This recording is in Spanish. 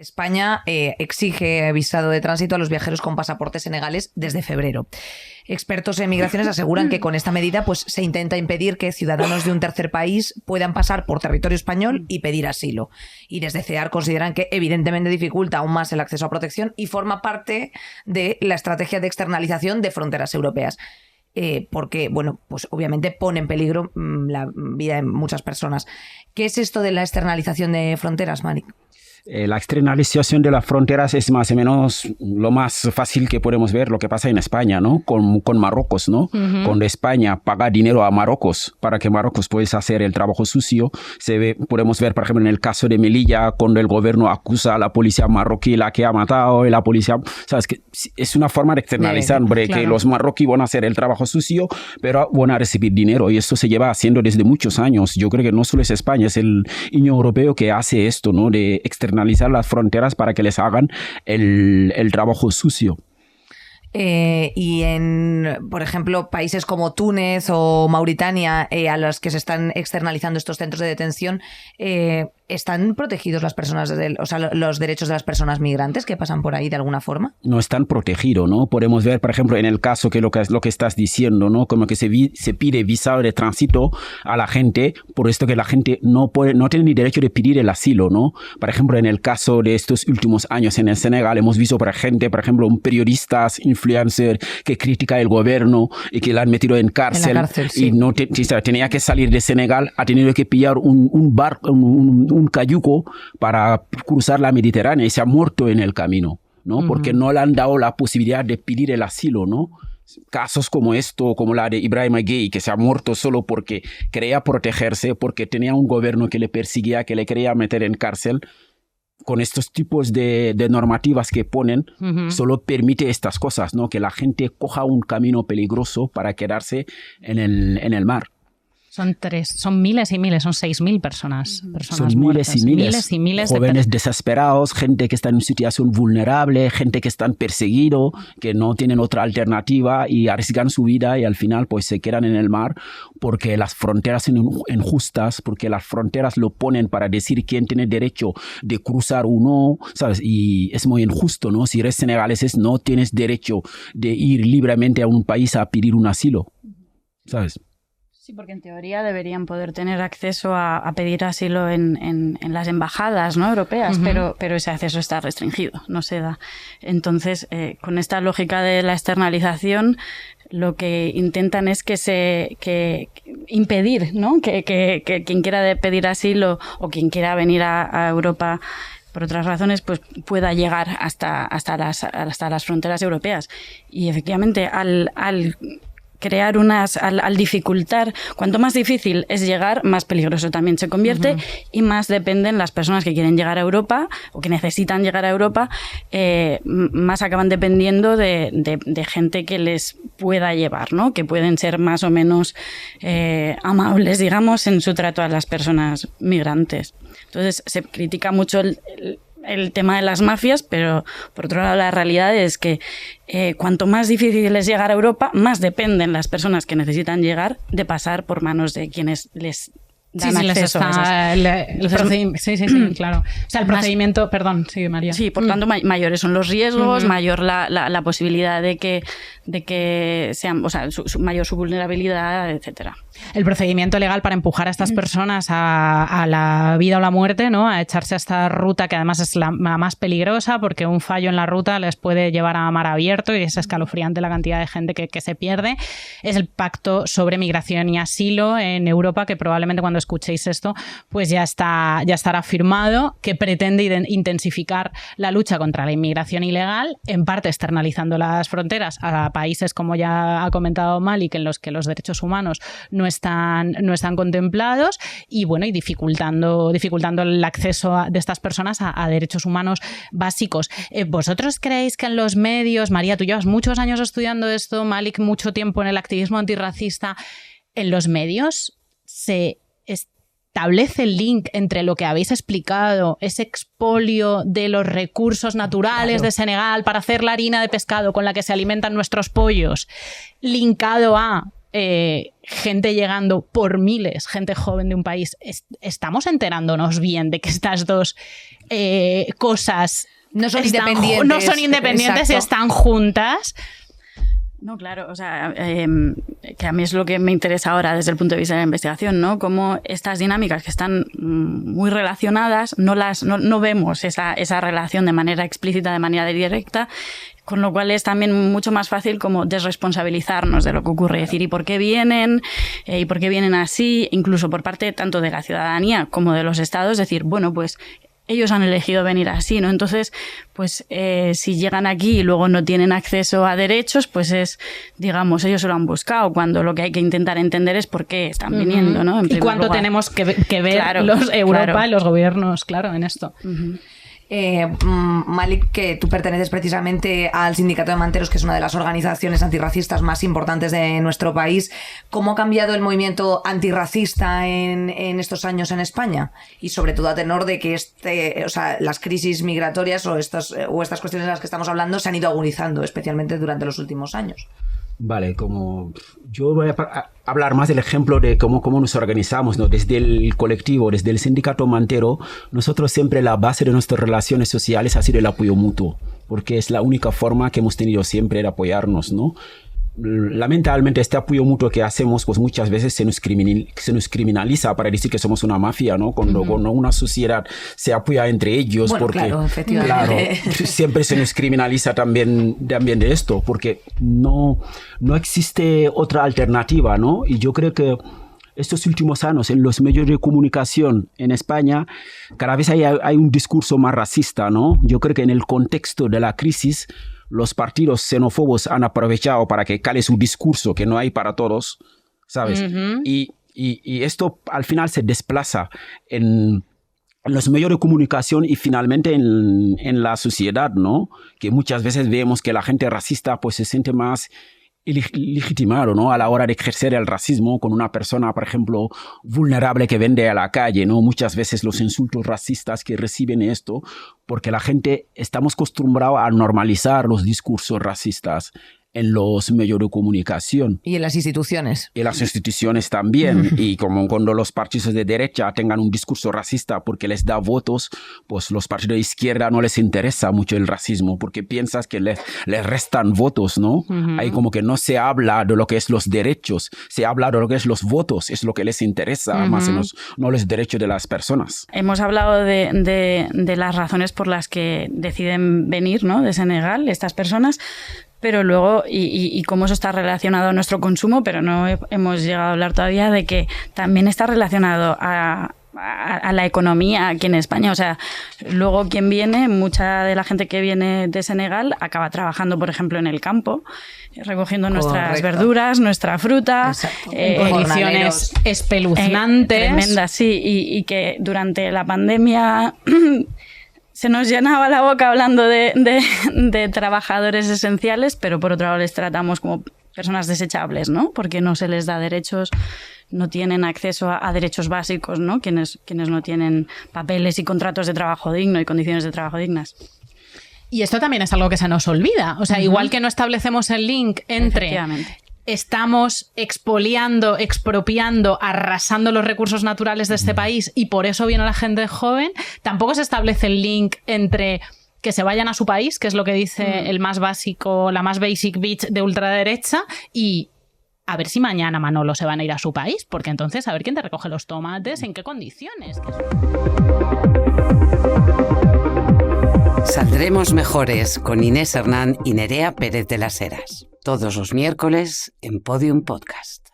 España exige visado de tránsito a los viajeros con pasaportes senegales desde febrero. Expertos en migraciones aseguran que con esta medida pues, se intenta impedir que ciudadanos de un tercer país puedan pasar por territorio español y pedir asilo. Y desde CEAR consideran que evidentemente dificulta aún más el acceso a protección y forma parte de la estrategia de externalización de fronteras europeas. Porque, bueno, pues obviamente pone en peligro la vida de muchas personas. ¿Qué es esto de la externalización de fronteras, Malik? La externalización de las fronteras es más o menos lo más fácil que podemos ver lo que pasa en España, ¿no? Con Marruecos, ¿no? Cuando España paga dinero a Marruecos para que Marruecos pueda hacer el trabajo sucio, podemos ver, por ejemplo, en el caso de Melilla, cuando el gobierno acusa a la policía marroquí la que ha matado y la policía, ¿sabes? Que es una forma de externalizar, claro. Que los marroquíes van a hacer el trabajo sucio, pero van a recibir dinero y esto se lleva haciendo desde muchos años. Yo creo que no solo es España, es el Unión Europeo que hace esto, ¿no? De externalizar las fronteras para que les hagan el trabajo sucio. Y en, por ejemplo, países como Túnez o Mauritania, a los que se están externalizando estos centros de detención, ¿están protegidos las personas, los derechos de las personas migrantes que pasan por ahí de alguna forma? No están protegidos, ¿no? Podemos ver, por ejemplo, en el caso que lo que estás diciendo, ¿no? Como que se pide visado de tránsito a la gente, por esto que la gente no tiene ni derecho de pedir el asilo, ¿no? Por ejemplo, en el caso de estos últimos años en el Senegal, hemos visto, por ejemplo, un periodista, influencer que critica el gobierno y que la han metido en cárcel, sí. Y no tenía que salir de Senegal, ha tenido que pillar un barco, un cayuco para cruzar la Mediterránea y se ha muerto en el camino, ¿no? Porque no le han dado la posibilidad de pedir el asilo, ¿no? Casos como esto, como la de Ibrahima Gueye, que se ha muerto solo porque quería protegerse, porque tenía un gobierno que le perseguía, que le quería meter en cárcel. Con estos tipos de normativas que ponen, solo permite estas cosas, ¿no? Que la gente coja un camino peligroso para quedarse en el mar. Son miles y miles, son 6.000 personas son muertas. Miles y miles jóvenes desesperados, gente que está en una situación vulnerable, gente que están perseguidos, que no tienen otra alternativa y arriesgan su vida y al final pues se quedan en el mar porque las fronteras son injustas, porque las fronteras lo ponen para decir quién tiene derecho de cruzar o no, ¿sabes? Y es muy injusto, ¿no? Si eres senegalés, no tienes derecho de ir libremente a un país a pedir un asilo, ¿sabes? Sí, porque en teoría deberían poder tener acceso a pedir asilo en las embajadas, ¿no? Europeas, pero ese acceso está restringido, no se da. Entonces, con esta lógica de la externalización, lo que intentan es que impedir, ¿no? Que quien quiera pedir asilo o quien quiera venir a Europa por otras razones, pues pueda llegar hasta las fronteras europeas. Y efectivamente, al dificultar, cuanto más difícil es llegar, más peligroso también se convierte y más dependen las personas que quieren llegar a Europa o que necesitan llegar a Europa, más acaban dependiendo de gente que les pueda llevar, ¿no? Que pueden ser más o menos amables, digamos, en su trato a las personas migrantes. Entonces se critica mucho el tema de las mafias, pero por otro lado la realidad es que cuanto más difícil es llegar a Europa, más dependen las personas que necesitan llegar de pasar por manos de quienes les dan acceso a sí, claro. O sea, el procedimiento, perdón, sí, María. Sí, por tanto, mayores son los riesgos, mayor la posibilidad de que sean, o sea, mayor su vulnerabilidad, etcétera. El procedimiento legal para empujar a estas personas a la vida o la muerte, ¿no? A echarse a esta ruta que además es la más peligrosa porque un fallo en la ruta les puede llevar a mar abierto y es escalofriante la cantidad de gente que se pierde. Es el Pacto sobre Migración y Asilo en Europa, que probablemente cuando escuchéis esto pues ya estará firmado, que pretende intensificar la lucha contra la inmigración ilegal, en parte externalizando las fronteras a países, como ya ha comentado Malik, en los que los derechos humanos no están contemplados y bueno, y dificultando el acceso de estas personas a derechos humanos básicos. ¿Vosotros creéis que en los medios, María, tú llevas muchos años estudiando esto, Malik mucho tiempo en el activismo antirracista, en los medios se establece el link entre lo que habéis explicado, ese expolio de los recursos naturales de Senegal para hacer la harina de pescado con la que se alimentan nuestros pollos, linkado a gente llegando por miles, gente joven de un país. ¿Estamos enterándonos bien de que estas dos cosas no son independientes y están juntas? No, claro, o sea, que a mí es lo que me interesa ahora desde el punto de vista de la investigación, ¿no? Cómo estas dinámicas que están muy relacionadas, no vemos esa relación de manera explícita, de manera directa, con lo cual es también mucho más fácil como desresponsabilizarnos de lo que ocurre, decir, ¿y por qué vienen? ¿Y por qué vienen así? Incluso por parte tanto de la ciudadanía como de los estados, decir, bueno, pues ellos han elegido venir así, ¿no? Entonces, pues si llegan aquí y luego no tienen acceso a derechos, pues es, digamos, ellos se lo han buscado, cuando lo que hay que intentar entender es por qué están viniendo, ¿no? Y cuánto tenemos que ver Europa y los gobiernos, claro, en esto. Malik, que tú perteneces precisamente al Sindicato de Manteros, que es una de las organizaciones antirracistas más importantes de nuestro país. ¿Cómo ha cambiado el movimiento antirracista en estos años en España? Y sobre todo a tenor de que las crisis migratorias o estas cuestiones de las que estamos hablando se han ido agudizando, especialmente durante los últimos años. Vale, como yo voy a hablar más del ejemplo de cómo nos organizamos, ¿no? Desde el colectivo, desde el sindicato mantero, nosotros siempre la base de nuestras relaciones sociales ha sido el apoyo mutuo, porque es la única forma que hemos tenido siempre de apoyarnos, ¿no? Lamentablemente este apoyo mutuo que hacemos pues muchas veces se nos criminaliza para decir que somos una mafia, ¿no? Cuando una sociedad se apoya entre ellos, bueno, porque claro, efectivamente. Claro, siempre se nos criminaliza también de esto, porque no existe otra alternativa, ¿no? Y yo creo que estos últimos años en los medios de comunicación en España cada vez hay un discurso más racista, ¿no? Yo creo que en el contexto de la crisis los partidos xenófobos han aprovechado para que cale su discurso, que no hay para todos, ¿sabes? Y esto al final se desplaza en los medios de comunicación y finalmente en la sociedad, ¿no? Que muchas veces vemos que la gente racista pues se siente más legitimado, ¿no? A la hora de ejercer el racismo con una persona, por ejemplo, vulnerable que vende a la calle, ¿no? Muchas veces los insultos racistas que reciben esto, porque la gente estamos acostumbrados a normalizar los discursos racistas en los medios de comunicación. Y en las instituciones. Y las instituciones también. Y como cuando los partidos de derecha tengan un discurso racista porque les da votos, pues los partidos de izquierda no les interesa mucho el racismo porque piensas que les restan votos, ¿no? Ahí como que no se habla de lo que es los derechos, se habla de lo que es los votos, es lo que les interesa, más no los derechos de las personas. Hemos hablado de las razones por las que deciden venir, ¿no? De Senegal, estas personas. Pero luego, y cómo eso está relacionado a nuestro consumo, pero no hemos llegado a hablar todavía de que también está relacionado a la economía aquí en España. O sea, luego quien viene, mucha de la gente que viene de Senegal acaba trabajando, por ejemplo, en el campo, recogiendo nuestras verduras, nuestra fruta. En condiciones espeluznantes. Tremendas, sí. Y que durante la pandemia se nos llenaba la boca hablando de trabajadores esenciales, pero por otro lado les tratamos como personas desechables, ¿no? Porque no se les da derechos, no tienen acceso a derechos básicos, ¿no? Quienes no tienen papeles y contratos de trabajo digno y condiciones de trabajo dignas. Y esto también es algo que se nos olvida. O sea, igual que no establecemos el link entre estamos expoliando, expropiando, arrasando los recursos naturales de este país y por eso viene la gente joven, tampoco se establece el link entre que se vayan a su país, que es lo que dice el más básico, la más basic bitch de ultraderecha, y a ver si mañana Manolo se van a ir a su país, porque entonces a ver quién te recoge los tomates, en qué condiciones. Saldremos mejores con Inés Hernán y Nerea Pérez de las Heras. Todos los miércoles en Podium Podcast.